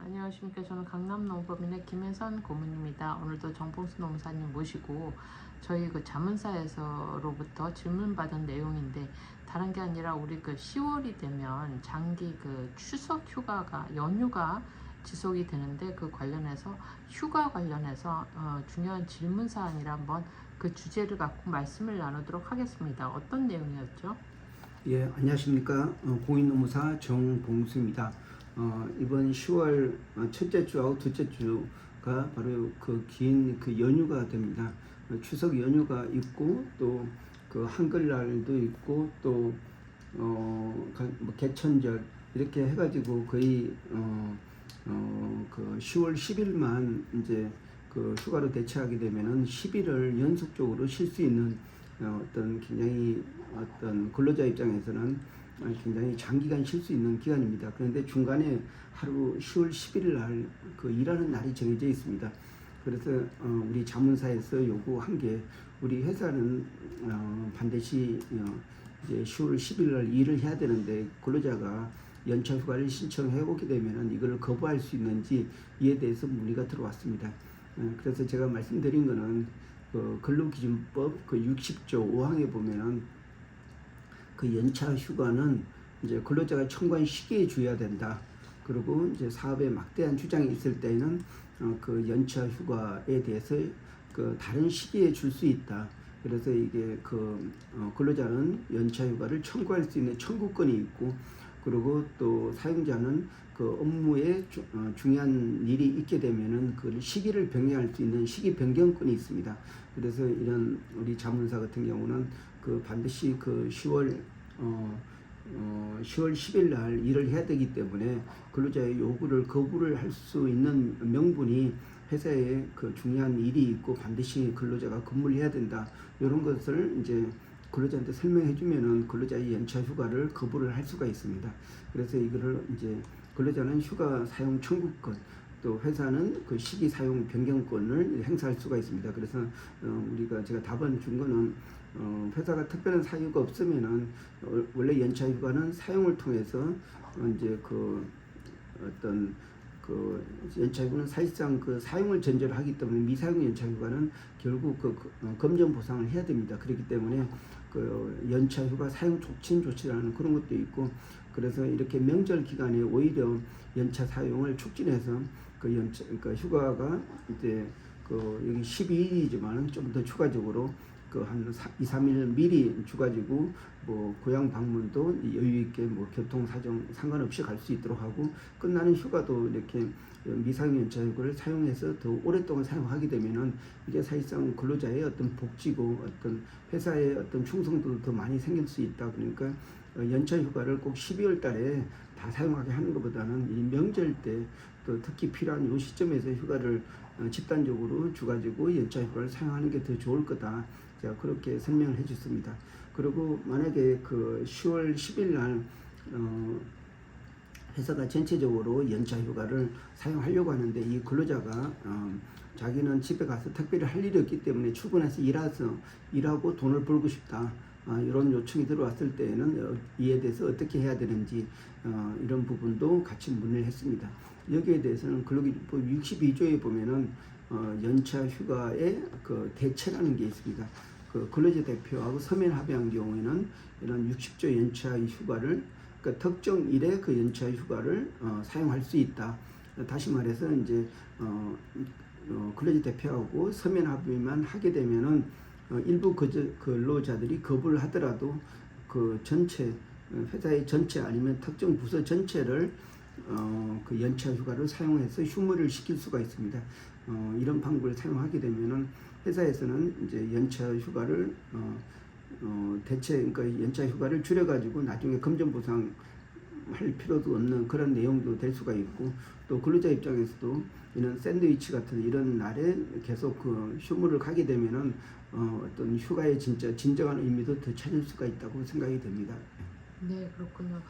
안녕하십니까. 저는 강남농법인의 김혜선 고문입니다. 오늘도 정봉수 농사님 모시고 저희 그 자문사에서로부터 질문받은 내용인데 다른 게 아니라 우리 그 10월이 되면 장기 그 추석 휴가가 연휴가 지속이 되는데 그 관련해서 휴가 관련해서 중요한 질문 사항이라 한번 그 주제를 갖고 말씀을 나누도록 하겠습니다. 어떤 내용이었죠? 예, 안녕하십니까. 공인노무사 정봉수입니다. 이번 10월 첫째 주하고 둘째 주가 바로 그 긴 그 연휴가 됩니다. 추석 연휴가 있고 또 그 한글날도 있고 또 뭐 개천절 이렇게 해가지고 거의 그 10월 10일만 이제 그 휴가로 대체하게 되면은 10일을 연속적으로 쉴 수 있는 어떤 굉장히 어떤 근로자 입장에서는 굉장히 장기간 쉴 수 있는 기간입니다. 그런데 중간에 하루 10월 11일 날 그 일하는 날이 정해져 있습니다. 그래서 우리 자문사에서 요구한 게 우리 회사는 반드시 이제 10월 10일 날 일을 해야 되는데 근로자가 연차 휴가를 신청해 오게 되면은 이걸 거부할 수 있는지 이에 대해서 문의가 들어왔습니다. 그래서 제가 말씀드린 거는 그 근로기준법 그 60조 5항에 보면은 그 연차 휴가는 이제 근로자가 청구한 시기에 줘야 된다. 그리고 이제 사업에 막대한 주장이 있을 때는 그 연차 휴가에 대해서 그 다른 시기에 줄 수 있다. 그래서 이게 그 근로자는 연차 휴가를 청구할 수 있는 청구권이 있고, 그리고 또 사용자는 그 업무에 중요한 일이 있게 되면은 그 시기를 변경할 수 있는 시기 변경권이 있습니다. 그래서 이런 우리 자문사 같은 경우는 그 반드시 그 10월 10일 날 일을 해야 되기 때문에 근로자의 요구를 거부를 할 수 있는 명분이 회사에 그 중요한 일이 있고 반드시 근로자가 근무를 해야 된다. 이런 것을 이제 근로자한테 설명해 주면은 근로자의 연차 휴가를 거부를 할 수가 있습니다. 그래서 이거를 이제 근로자는 휴가 사용 청구권, 또 회사는 그 시기 사용 변경권을 행사할 수가 있습니다. 그래서 제가 답안 준 거는 회사가 특별한 사유가 없으면은 원래 연차 휴가는 사용을 통해서 이제 그 어떤 그 연차 휴가는 사실상 그 사용을 전제로 하기 때문에 미사용 연차 휴가는 결국 검정 보상을 해야 됩니다. 그렇기 때문에 그 연차 휴가 사용 촉진 조치라는 그런 것도 있고, 그래서 이렇게 명절 기간에 오히려 연차 사용을 촉진해서 그 연차 그러니까 휴가가 이제 그 여기 12일이지만은 좀 더 추가적으로 그 한 2, 3일 미리 주가지고 뭐 고향 방문도 여유 있게 뭐 교통 사정 상관없이 갈 수 있도록 하고, 끝나는 휴가도 이렇게 미사용 연차 휴가를 사용해서 더 오랫동안 사용하게 되면은 이게 사실상 근로자의 어떤 복지고 어떤 회사의 어떤 충성도도 더 많이 생길 수 있다. 그러니까 연차 휴가를 꼭 12월 달에 다 사용하게 하는 것보다는 이 명절 때 또 특히 필요한 이 시점에서 휴가를 집단적으로 주가지고 연차 휴가를 사용하는 게 더 좋을 거다. 제가 그렇게 설명을 해줬습니다. 그리고 만약에 그 10월 10일 날 회사가 전체적으로 연차 휴가를 사용하려고 하는데 이 근로자가 자기는 집에 가서 특별히 할 일이 없기 때문에 출근해서 일하고 돈을 벌고 싶다. 이런 요청이 들어왔을 때에는 이에 대해서 어떻게 해야 되는지 이런 부분도 같이 문의를 했습니다. 여기에 대해서는 근로기준법 62조에 보면은 연차 휴가의 그 대체라는 게 있습니다. 그 근로자 대표하고 서면 합의한 경우에는 이런 60조 연차 휴가를 그러니까 특정 일에 그 연차 휴가를 사용할 수 있다. 다시 말해서 이제 근로자 대표하고 서면 합의만 하게 되면은 일부 근로자들이 거부를 하더라도 그 전체 회사의 전체 아니면 특정 부서 전체를 그 연차 휴가를 사용해서 휴무를 시킬 수가 있습니다. 이런 방법을 사용하게 되면은 회사에서는 이제 연차 휴가를 대체 그러니까 연차 휴가를 줄여가지고 나중에 검정 보상 할 필요도 없는 그런 내용도 될 수가 있고, 또 근로자 입장에서도 이런 샌드위치 같은 이런 날에 계속 그 휴무를 가게 되면은 어떤 휴가의 진정한 의미도 더 찾을 수가 있다고 생각이 됩니다. 네, 그렇군요.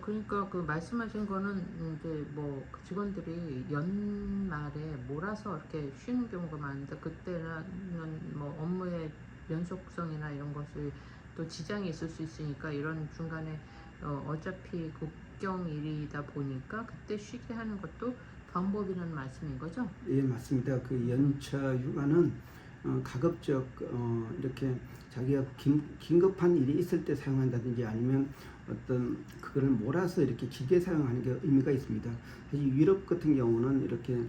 그러니까 그 말씀하신 거는 이제 뭐 직원들이 연말에 몰아서 이렇게 쉬는 경우가 많은데 그때는 뭐 업무의 연속성이나 이런 것을 또 지장이 있을 수 있으니까 이런 중간에 어차피 국경일이다 보니까 그때 쉬게 하는 것도 방법이라는 말씀인 거죠? 예, 맞습니다. 그 연차 휴가는 가급적 이렇게 자기가 긴급한 일이 있을 때 사용한다든지 아니면 어떤 그거를 몰아서 이렇게 길게 사용하는 게 의미가 있습니다. 사실 유럽 같은 경우는 이렇게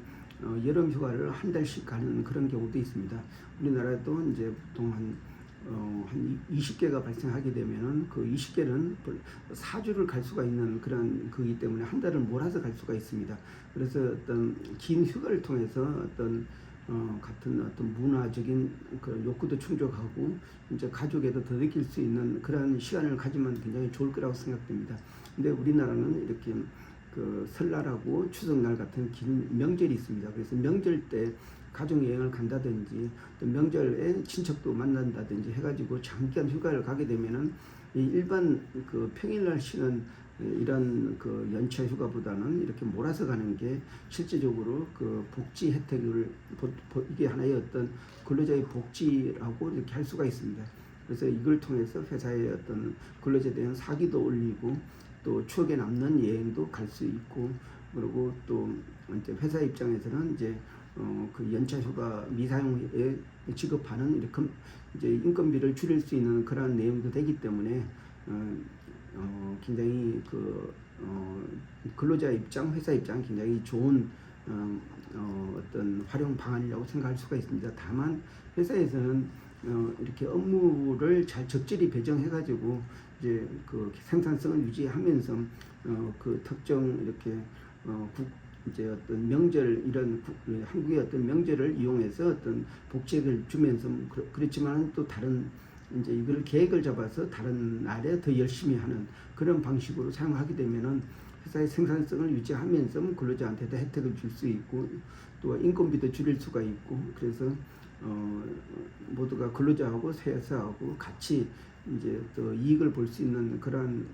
여름 휴가를 한 달씩 가는 그런 경우도 있습니다. 우리나라도 이제 보통 한 20개가 발생하게 되면은 그 20개는 4주를 갈 수가 있는 그런 거기 때문에 한 달을 몰아서 갈 수가 있습니다. 그래서 어떤 긴 휴가를 통해서 어떤 같은 어떤 문화적인 그 욕구도 충족하고 이제 가족에도 더 느낄 수 있는 그런 시간을 가지면 굉장히 좋을 거라고 생각됩니다. 근데 우리나라는 이렇게 그 설날하고 추석날 같은 긴 명절이 있습니다. 그래서 명절 때 가족 여행을 간다든지 또 명절에 친척도 만난다든지 해가지고 장기간 휴가를 가게 되면은 이 일반 그 평일날 쉬는 이런 그 연차 휴가보다는 이렇게 몰아서 가는 게 실질적으로 그 복지 혜택을 이게 하나의 어떤 근로자의 복지라고 이렇게 할 수가 있습니다. 그래서 이걸 통해서 회사의 어떤 근로자에 대한 사기도 올리고 또 추억에 남는 여행도 갈 수 있고 그리고 또 이제 회사 입장에서는 이제 그 연차 휴가 미사용에 지급하는 이렇게 이제 인건비를 줄일 수 있는 그런 내용도 되기 때문에 굉장히 그 근로자 입장, 회사 입장 굉장히 좋은 어떤 활용 방안이라고 생각할 수가 있습니다. 다만 회사에서는 이렇게 업무를 잘 적절히 배정해가지고 이제 그 생산성을 유지하면서 그 특정 이렇게 이제 어떤 명절 이런 한국의 어떤 명절을 이용해서 어떤 복지를 주면서 그렇지만 또 다른 이제 이걸 계획을 잡아서 다른 날에 더 열심히 하는 그런 방식으로 사용하게 되면은 회사의 생산성을 유지하면서 근로자한테도 혜택을 줄 수 있고 또 인건비도 줄일 수가 있고 그래서 모두가 근로자하고 회사하고 같이 이제 또 이익을 볼 수 있는 그런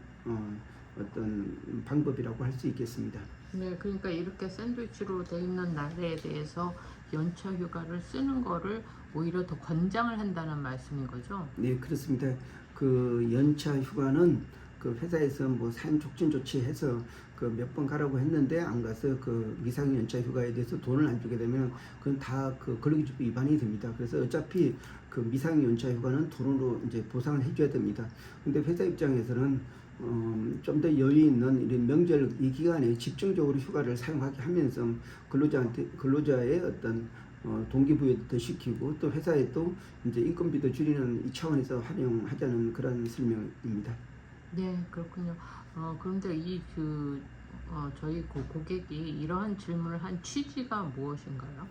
어떤 방법이라고 할 수 있겠습니다. 네, 그러니까 이렇게 샌드위치로 돼 있는 날에 대해서 연차 휴가를 쓰는 거를 오히려 더 권장을 한다는 말씀인 거죠? 네, 그렇습니다. 그 연차 휴가는 그 회사에서 뭐 사용 촉진 조치해서 그 몇 번 가라고 했는데 안 가서 그 미상 연차 휴가에 대해서 돈을 안 주게 되면 그건 다 그 근로기준법 위반이 됩니다. 그래서 어차피 그 미상 연차 휴가는 돈으로 이제 보상을 해줘야 됩니다. 근데 회사 입장에서는 좀 더 여유 있는 이런 명절 이 기간에 집중적으로 휴가를 사용하게 하면서 근로자의 어떤 동기부여도 더 시키고 또 회사에 또 이제 인건비도 줄이는 이 차원에서 활용하자는 그런 설명입니다. 네, 그렇군요. 그런데 저희 고객이 이러한 질문을 한 취지가 무엇인가요?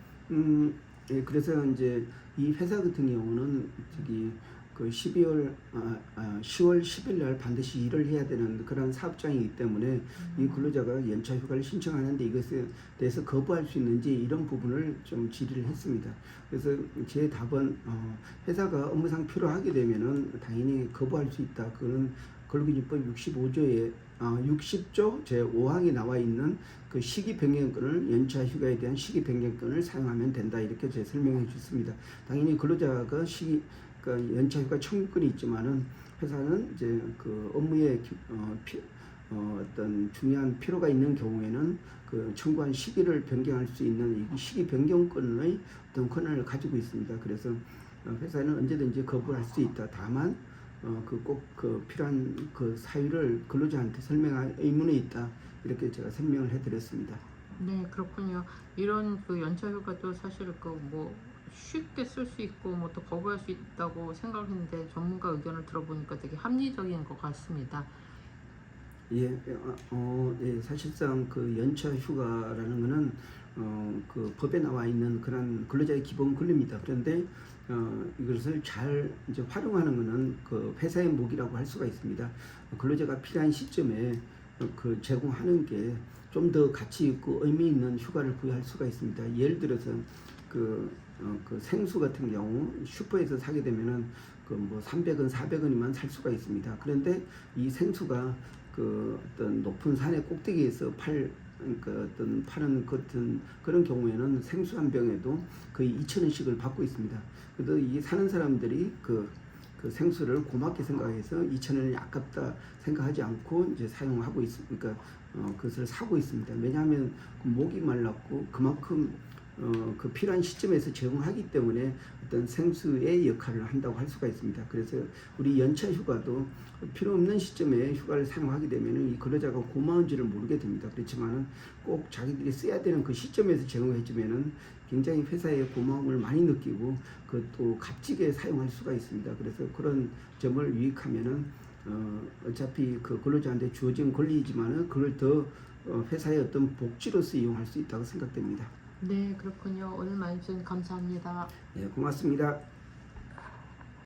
예, 그래서 이제 이 회사 같은 경우는 저기 그 10월 10일 날 반드시 일을 해야 되는 그런 사업장이기 때문에 이 근로자가 연차 휴가를 신청하는데 이것에 대해서 거부할 수 있는지 이런 부분을 좀 질의를 했습니다. 그래서 제 답은 회사가 업무상 필요하게 되면은 당연히 거부할 수 있다. 그거는 근로기준법 60조 제5항에 나와 있는 그 시기 변경권을 연차 휴가에 대한 시기 변경권을 사용하면 된다 이렇게 제 설명해 주습니다. 당연히 근로자가 그러니까 연차 휴가 청구권이 있지만은 회사는 이제 그 업무에 어떤 중요한 필요가 있는 경우에는 그 청구한 시기를 변경할 수 있는 이 시기 변경권의 어떤 권한을 가지고 있습니다. 그래서 회사는 언제든지 거부할 수 있다. 다만 꼭 그 필요한 그 사유를 근로자한테 설명할 의무는 있다. 이렇게 제가 설명을 해드렸습니다. 네, 그렇군요. 이런 그 연차 휴가도 사실 그 뭐 쉽게 쓸 수 있고 뭐 또 거부할 수 있다고 생각했는데 전문가 의견을 들어보니까 되게 합리적인 것 같습니다. 예, 예, 사실상 그 연차 휴가라는 거는 그 법에 나와 있는 그런 근로자의 기본 권리입니다. 그런데 이것을 잘 이제 활용하는 것은 그 회사의 몫이라고 할 수가 있습니다. 근로자가 필요한 시점에 그 제공하는 게 좀 더 가치 있고 의미 있는 휴가를 부여할 수가 있습니다. 예를 들어서 그 생수 같은 경우 슈퍼에서 사게 되면은 그 뭐 300원, 400원이면 살 수가 있습니다. 그런데 이 생수가 그 어떤 높은 산의 꼭대기에서 그러니까 어떤 파는 같은 그런 경우에는 생수 한 병에도 거의 2,000원씩을 받고 있습니다. 그래도 이 사는 사람들이 그 그 생수를 고맙게 생각해서 2,000원이 아깝다 생각하지 않고 이제 사용하고 있으니까 그것을 사고 있습니다. 왜냐하면 목이 말랐고 그만큼 그 필요한 시점에서 제공하기 때문에 어떤 생수의 역할을 한다고 할 수가 있습니다. 그래서 우리 연차 휴가도 필요 없는 시점에 휴가를 사용하게 되면 이 근로자가 고마운지를 모르게 됩니다. 그렇지만은 꼭 자기들이 써야 되는 그 시점에서 제공해주면은 굉장히 회사에 고마움을 많이 느끼고 그것도 값지게 사용할 수가 있습니다. 그래서 그런 점을 유익하면은 어차피 그 근로자한테 주어진 권리이지만은 그걸 더 회사의 어떤 복지로서 이용할 수 있다고 생각됩니다. 네, 그렇군요. 오늘 말씀 감사합니다. 네, 고맙습니다.